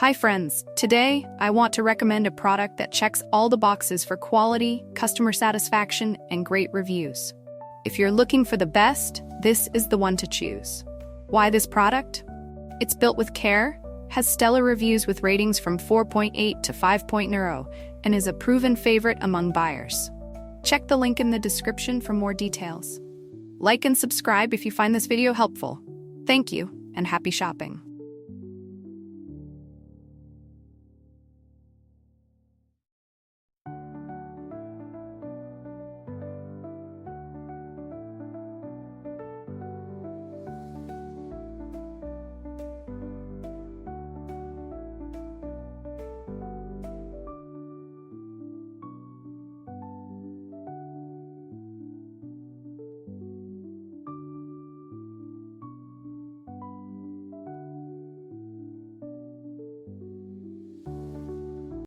Hi friends, today I want to recommend a product that checks all the boxes for quality, customer satisfaction, and great reviews. If you're looking for the best, this is the one to choose. Why this product? It's built with care, has stellar reviews with ratings from 4.8 to 5.0, and is a proven favorite among buyers. Check the link in the description for more details. Like and subscribe if you find this video helpful. Thank you, and happy shopping.